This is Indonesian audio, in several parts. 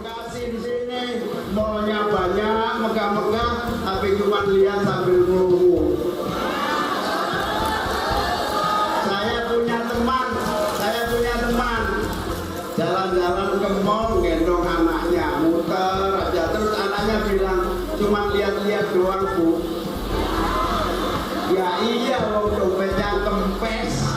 Bekasi di sini mallnya banyak, megah-megah, tapi cuma lihat sambil ngomong. Saya punya teman, jalan-jalan ke mall, gendong anaknya, muter aja, terus anaknya bilang, cuma lihat-lihat doang Bu. Ya iya, loh dompetnya kempes.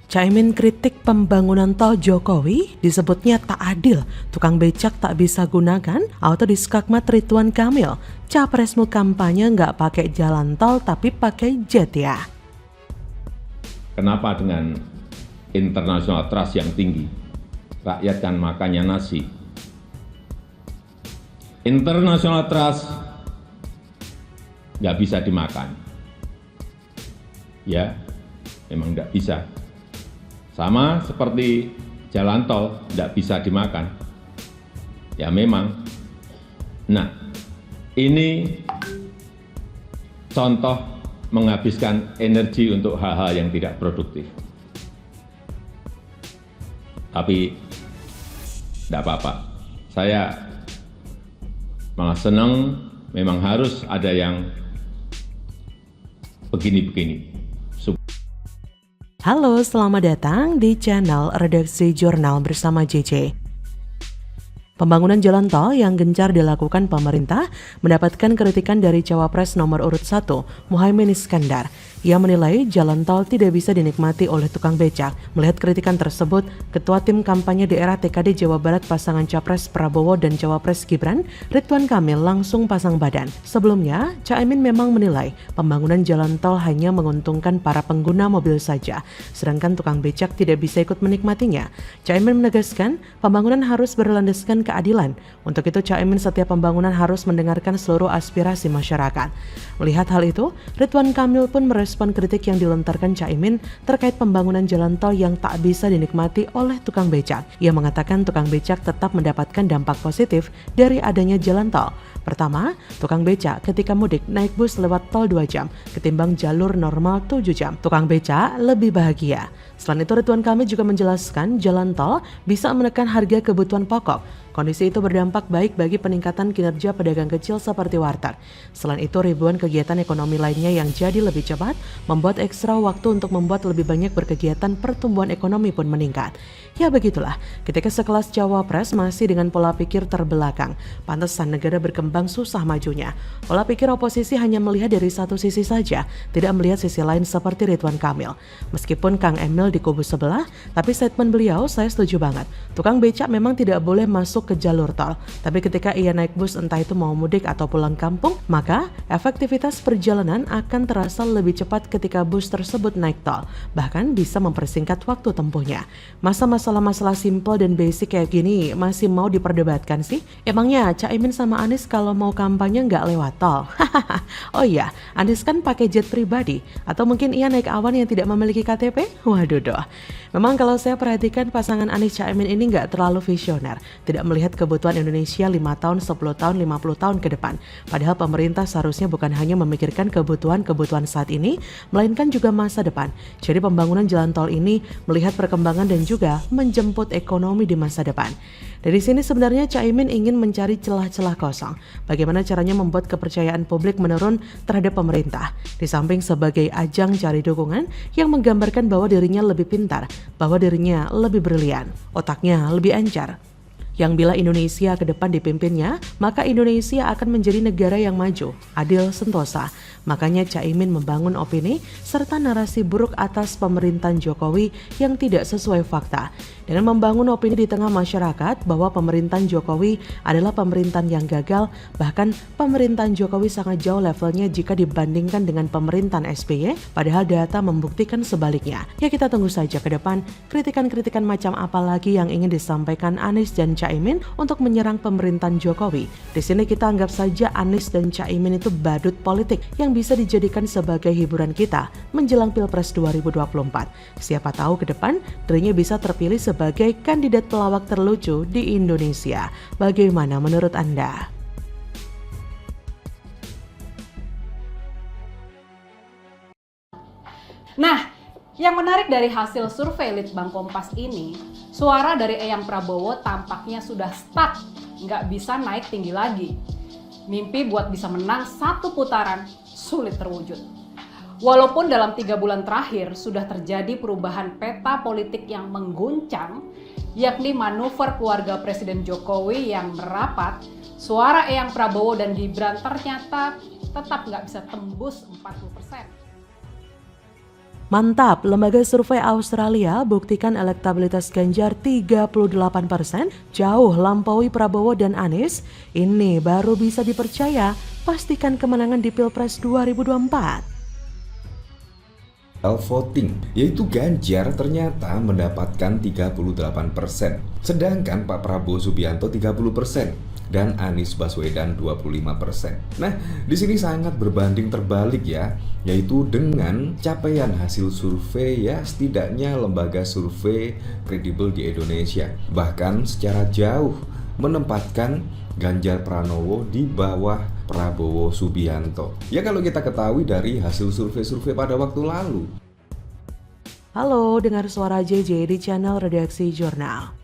Caimin kritik pembangunan tol Jokowi, disebutnya tak adil, tukang becak tak bisa gunakan, auto diskakmat Ridwan Kamil, capresmu kampanye nggak pakai jalan tol tapi pakai jet ya. Kenapa dengan international trust yang tinggi, rakyat kan makannya nasi. International trust nggak bisa dimakan, ya memang nggak bisa. Sama seperti jalan tol tidak bisa dimakan. Ya memang. Nah, ini contoh menghabiskan energi untuk hal-hal yang tidak produktif. Tapi tidak apa-apa. Saya malah senang, memang harus ada yang begini-begini. Halo, selamat datang di channel Redaksi Jurnal bersama JJ. Pembangunan jalan tol yang gencar dilakukan pemerintah mendapatkan kritikan dari Cawapres nomor urut 1, Muhaimin Iskandar. Ia menilai jalan tol tidak bisa dinikmati oleh tukang becak. Melihat kritikan tersebut, Ketua Tim Kampanye Daerah TKD Jawa Barat pasangan Capres Prabowo dan Cawapres Gibran, Ridwan Kamil langsung pasang badan. Sebelumnya, Caimin memang menilai pembangunan jalan tol hanya menguntungkan para pengguna mobil saja, sedangkan tukang becak tidak bisa ikut menikmatinya. Caimin menegaskan, pembangunan harus berlandaskan keadilan. Untuk itu, Caimin setiap pembangunan harus mendengarkan seluruh aspirasi masyarakat. Melihat hal itu, Ridwan Kamil pun merespon kritik yang dilontarkan Caimin terkait pembangunan jalan tol yang tak bisa dinikmati oleh tukang becak. Ia mengatakan tukang becak tetap mendapatkan dampak positif dari adanya jalan tol. Pertama, tukang becak ketika mudik naik bus lewat tol 2 jam ketimbang jalur normal 7 jam. Tukang becak lebih bahagia. Selain itu, Ridwan Kamil juga menjelaskan jalan tol bisa menekan harga kebutuhan pokok. Kondisi itu berdampak baik bagi peningkatan kinerja pedagang kecil seperti warteg. Selain itu, ribuan kegiatan ekonomi lainnya yang jadi lebih cepat membuat ekstra waktu untuk membuat lebih banyak berkegiatan, pertumbuhan ekonomi pun meningkat. Ya begitulah, ketika sekelas Cawapres masih dengan pola pikir terbelakang, pantesan negara berkembang susah majunya. Pola pikir oposisi hanya melihat dari satu sisi saja, tidak melihat sisi lain seperti Ridwan Kamil. Meskipun Kang Emil di kubu sebelah, tapi statement beliau saya setuju banget. Tukang becak memang tidak boleh masuk ke jalur tol, tapi ketika ia naik bus entah itu mau mudik atau pulang kampung, maka efektivitas perjalanan akan terasa lebih cepat ketika bus tersebut naik tol, bahkan bisa mempersingkat waktu tempuhnya. Masa masalah-masalah simpel dan basic kayak gini masih mau diperdebatkan sih? Emangnya Caimin sama Anies kalau mau kampanye nggak lewat tol? Oh iya, Anies kan pakai jet pribadi, atau mungkin ia naik awan yang tidak memiliki KTP? Waduh doh. Memang kalau saya perhatikan pasangan Anies Caimin ini nggak terlalu visioner, tidak melihat kebutuhan Indonesia 5 tahun, 10 tahun, 50 tahun ke depan. Padahal pemerintah seharusnya bukan hanya memikirkan kebutuhan saat ini, melainkan juga masa depan. Jadi pembangunan jalan tol ini melihat perkembangan dan juga menjemput ekonomi di masa depan. Dari sini sebenarnya Caimin ingin mencari celah-celah kosong. Bagaimana caranya membuat kepercayaan publik menurun terhadap pemerintah. Di samping sebagai ajang cari dukungan yang menggambarkan bahwa dirinya lebih pintar, bahwa dirinya lebih brilian, otaknya lebih encer. Yang bila Indonesia ke depan dipimpinnya, maka Indonesia akan menjadi negara yang maju, adil, sentosa. Makanya Caimin membangun opini serta narasi buruk atas pemerintahan Jokowi yang tidak sesuai fakta. Dengan membangun opini di tengah masyarakat bahwa pemerintahan Jokowi adalah pemerintahan yang gagal, bahkan pemerintahan Jokowi sangat jauh levelnya jika dibandingkan dengan pemerintahan SBY, padahal data membuktikan sebaliknya. Ya kita tunggu saja ke depan kritikan-kritikan macam apa lagi yang ingin disampaikan Anies dan Caimin untuk menyerang pemerintahan Jokowi. Di sini kita anggap saja Anies dan Caimin itu badut politik yang bisa dijadikan sebagai hiburan kita menjelang Pilpres 2024. Siapa tahu ke depan dirinya bisa terpilih sebagai kandidat pelawak terlucu di Indonesia. Bagaimana menurut Anda? Nah, yang menarik Dilihat dari hasil survei Litbang Kompas ini, suara dari Eyang Prabowo tampaknya sudah stuck, nggak bisa naik tinggi lagi. Mimpi buat bisa menang satu putaran sulit terwujud. Walaupun dalam 3 bulan terakhir sudah terjadi perubahan peta politik yang mengguncang, yakni manuver keluarga Presiden Jokowi yang merapat, suara Eyang Prabowo dan Gibran ternyata tetap nggak bisa tembus 40%. Mantap, lembaga survei Australia buktikan elektabilitas Ganjar 38%, jauh lampaui Prabowo dan Anies. Ini baru bisa dipercaya, pastikan kemenangan di Pilpres 2024. Voting, yaitu Ganjar ternyata mendapatkan 38%, sedangkan Pak Prabowo Subianto 30%. Dan Anies Baswedan 25%. Nah, di sini sangat berbanding terbalik ya, yaitu dengan capaian hasil survei ya setidaknya lembaga survei kredibel di Indonesia. Bahkan secara jauh menempatkan Ganjar Pranowo di bawah Prabowo Subianto. Ya kalau kita ketahui dari hasil survei-survei pada waktu lalu. Halo, dengar suara JJ di channel Redaksi Jurnal.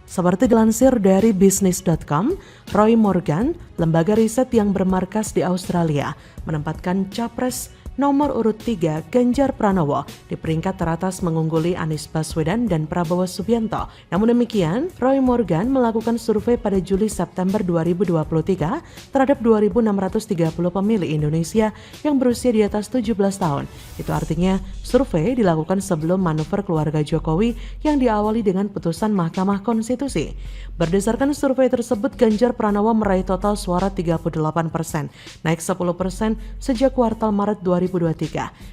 Seperti dilansir dari Business.com, Roy Morgan, lembaga riset yang bermarkas di Australia, menempatkan capres nomor urut 3 Ganjar Pranowo di peringkat teratas mengungguli Anies Baswedan dan Prabowo Subianto. Namun demikian, Roy Morgan melakukan survei pada Juli-September 2023 terhadap 2.630 pemilih Indonesia yang berusia di atas 17 tahun. Itu artinya survei dilakukan sebelum manuver keluarga Jokowi yang diawali dengan putusan Mahkamah Konstitusi. Berdasarkan survei tersebut, Ganjar Pranowo meraih total suara 38%, naik 10% sejak kuartal Maret 2023.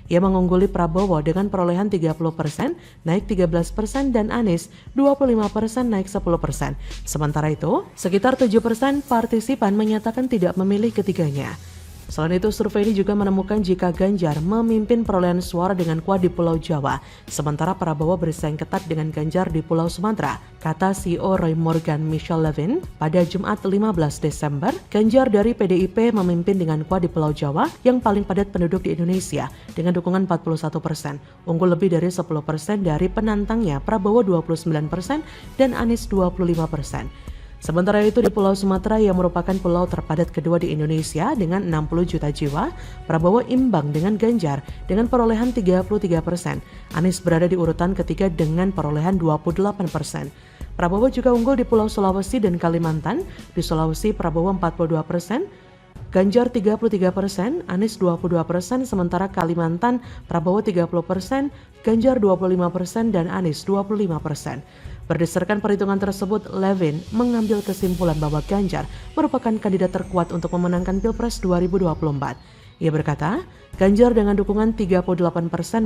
Ia mengungguli Prabowo dengan perolehan 30%, naik 13%, dan Anies 25%, naik 10%. Sementara itu, sekitar 7% partisipan menyatakan tidak memilih ketiganya. Selain itu, survei ini juga menemukan jika Ganjar memimpin perolehan suara dengan kuat di Pulau Jawa, sementara Prabowo bersaing ketat dengan Ganjar di Pulau Sumatera. Kata CEO Roy Morgan Michelle Levin, pada Jumat 15 Desember, Ganjar dari PDIP memimpin dengan kuat di Pulau Jawa yang paling padat penduduk di Indonesia dengan dukungan 41%, unggul lebih dari 10% dari penantangnya Prabowo 29% dan Anies 25%. Sementara itu di Pulau Sumatera yang merupakan pulau terpadat kedua di Indonesia dengan 60 juta jiwa, Prabowo imbang dengan Ganjar dengan perolehan 33%. Anies berada di urutan ketiga dengan perolehan 28%. Prabowo juga unggul di Pulau Sulawesi dan Kalimantan. Di Sulawesi Prabowo 42%, Ganjar 33%, Anies 22%, sementara Kalimantan Prabowo 30%, Ganjar 25%, dan Anies 25%. Berdasarkan perhitungan tersebut, Levin mengambil kesimpulan bahwa Ganjar merupakan kandidat terkuat untuk memenangkan Pilpres 2024. Ia berkata, Ganjar dengan dukungan 38%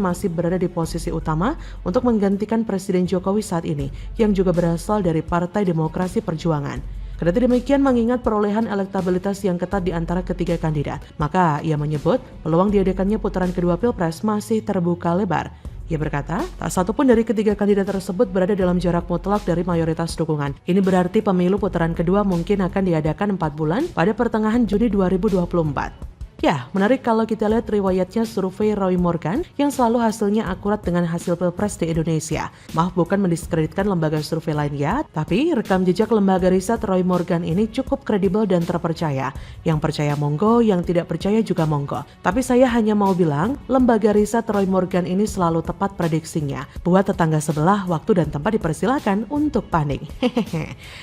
masih berada di posisi utama untuk menggantikan Presiden Jokowi saat ini, yang juga berasal dari Partai Demokrasi Perjuangan. Kendati demikian, mengingat perolehan elektabilitas yang ketat di antara ketiga kandidat, maka ia menyebut peluang diadakannya putaran kedua Pilpres masih terbuka lebar. Ia berkata, tak satu pun dari ketiga kandidat tersebut berada dalam jarak mutlak dari mayoritas dukungan. Ini berarti pemilu putaran kedua mungkin akan diadakan 4 bulan pada pertengahan Juni 2024. Ya, menarik kalau kita lihat riwayatnya survei Roy Morgan yang selalu hasilnya akurat dengan hasil Pilpres di Indonesia. Maaf, bukan mendiskreditkan lembaga survei lainnya, tapi rekam jejak lembaga riset Roy Morgan ini cukup kredibel dan terpercaya. Yang percaya monggo, yang tidak percaya juga monggo. Tapi saya hanya mau bilang, lembaga riset Roy Morgan ini selalu tepat prediksinya. Buat tetangga sebelah, waktu dan tempat dipersilakan untuk panik.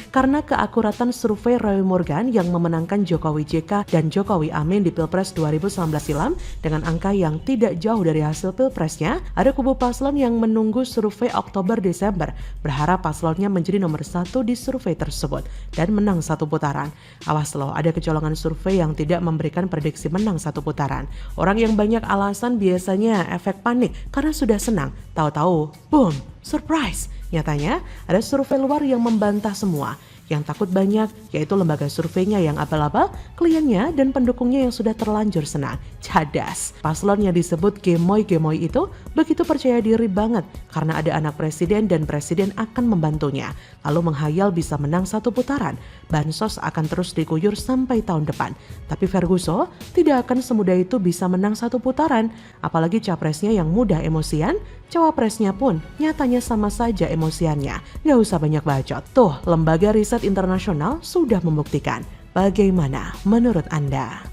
Karena keakuratan survei Roy Morgan yang memenangkan Jokowi JK dan Jokowi Amin di Pilpres 2019 silam dengan angka yang tidak jauh dari hasil Pilpresnya, ada kubu paslon yang menunggu survei Oktober-Desember, berharap paslonnya menjadi nomor 1 di survei tersebut dan menang satu putaran. Awas loh, ada kecolongan survei yang tidak memberikan prediksi menang satu putaran. Orang yang banyak alasan biasanya efek panik karena sudah senang, tahu-tahu, boom, surprise. Nyatanya, ada survei luar yang membantah semua. Yang takut banyak yaitu lembaga surveinya yang abal-abal, kliennya dan pendukungnya yang sudah terlanjur senang. Cadas. Paslon yang disebut gemoy-gemoy itu begitu percaya diri banget karena ada anak presiden dan presiden akan membantunya. Lalu menghayal bisa menang satu putaran. Bansos akan terus diguyur sampai tahun depan. Tapi Ferguson tidak akan semudah itu bisa menang satu putaran. Apalagi capresnya yang mudah emosian, cawapresnya pun nyatanya sama saja emosiannya. Gak usah banyak bacot. Tuh, lembaga riset internasional sudah membuktikan. Bagaimana menurut Anda?